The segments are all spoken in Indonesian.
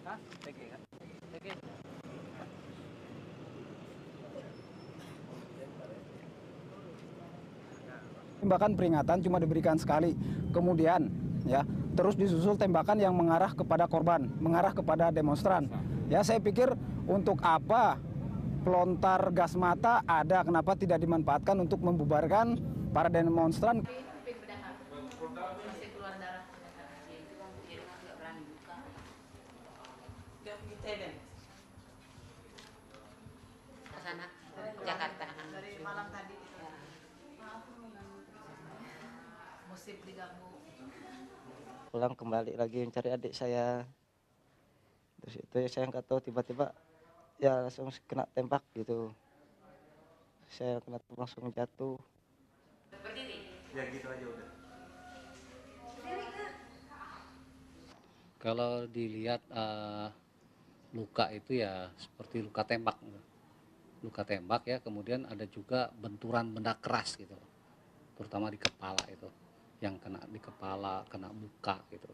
Hah? TG kan? TG. Tembakan peringatan cuma diberikan sekali, kemudian ya terus disusul tembakan yang mengarah kepada korban, mengarah kepada demonstran. Ya saya pikir untuk apa pelontar gas mata ada, kenapa tidak dimanfaatkan untuk membubarkan para demonstran? Masih keluar darah. Nggak berani buka. Nggak begitu deh. Ke sana, Jakarta. Dari malam tadi. Ya. Musib diganggu. Pulang kembali lagi mencari adik saya. Terus itu ya saya nggak tahu, tiba-tiba ya langsung kena tembak gitu. Saya kena langsung jatuh. Berdiri. Ya gitu aja udah. Kalau dilihat luka itu ya seperti luka tembak ya, kemudian ada juga benturan benda keras gitu, terutama di kepala itu, yang kena di kepala, kena muka gitu.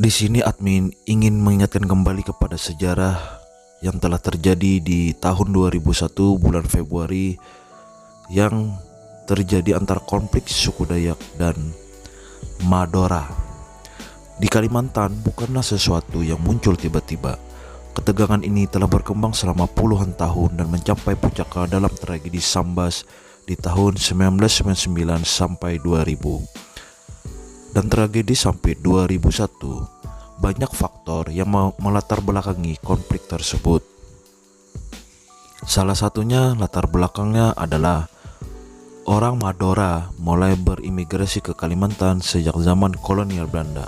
Di sini admin ingin mengingatkan kembali kepada sejarah yang telah terjadi di tahun 2001 bulan Februari yang terjadi antara konflik suku Dayak dan Madura. Di Kalimantan bukanlah sesuatu yang muncul tiba-tiba. Ketegangan ini telah berkembang selama puluhan tahun dan mencapai puncaknya dalam tragedi Sambas di tahun 1999 sampai 2000. Dan tragedi sampai 2001, banyak faktor yang melatar belakangi konflik tersebut. Salah satunya latar belakangnya adalah orang Madura mulai berimigrasi ke Kalimantan sejak zaman kolonial Belanda.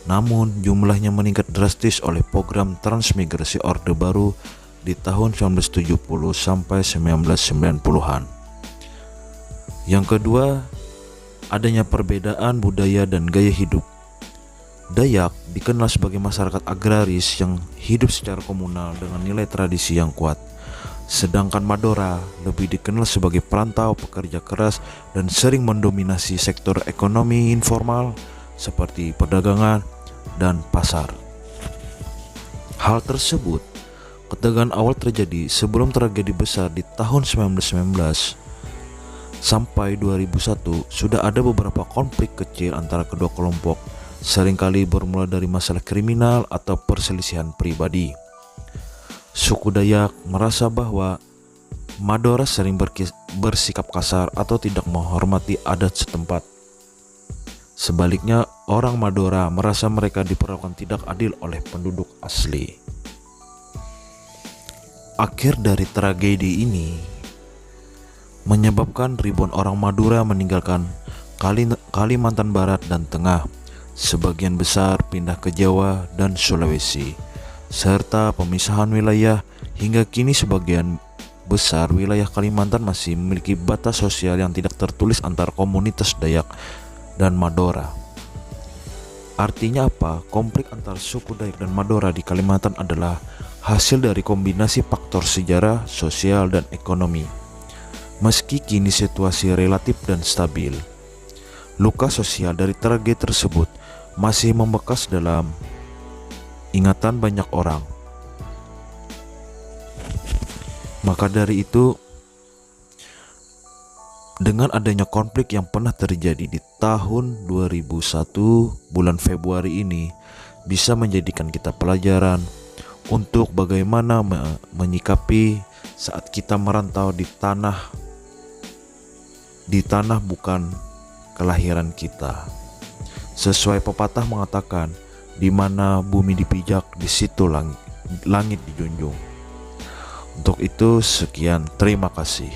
Namun jumlahnya meningkat drastis oleh program transmigrasi Orde Baru di tahun 1970 sampai 1990-an. Yang kedua, adanya perbedaan budaya dan gaya hidup. Dayak dikenal sebagai masyarakat agraris yang hidup secara komunal dengan nilai tradisi yang kuat. Sedangkan Madura lebih dikenal sebagai perantau, pekerja keras, dan sering mendominasi sektor ekonomi informal seperti perdagangan dan pasar. Hal tersebut, ketegangan awal terjadi sebelum tragedi besar di tahun 1919. Sampai 2001 sudah ada beberapa konflik kecil antara kedua kelompok, seringkali bermula dari masalah kriminal atau perselisihan pribadi. Suku Dayak merasa bahwa Madura sering bersikap kasar atau tidak menghormati adat setempat. Sebaliknya, orang Madura merasa mereka diperlakukan tidak adil oleh penduduk asli. Akhir dari tragedi ini menyebabkan ribuan orang Madura meninggalkan Kalimantan Barat dan Tengah, sebagian besar pindah ke Jawa dan Sulawesi, serta pemisahan wilayah. Hingga kini sebagian besar wilayah Kalimantan masih memiliki batas sosial yang tidak tertulis antara komunitas Dayak dan Madura. Artinya apa? Konflik antar suku Dayak dan Madura di Kalimantan adalah hasil dari kombinasi faktor sejarah, sosial, dan ekonomi. Meski kini situasi relatif dan stabil, luka sosial dari tragedi tersebut masih membekas dalam ingatan banyak orang. Maka dari itu, dengan adanya konflik yang pernah terjadi di tahun 2001 bulan Februari ini bisa menjadikan kita pelajaran untuk bagaimana menyikapi saat kita merantau di tanah bukan kelahiran kita. Sesuai pepatah mengatakan, di mana bumi dipijak, di situ langit dijunjung. Untuk itu sekian, terima kasih.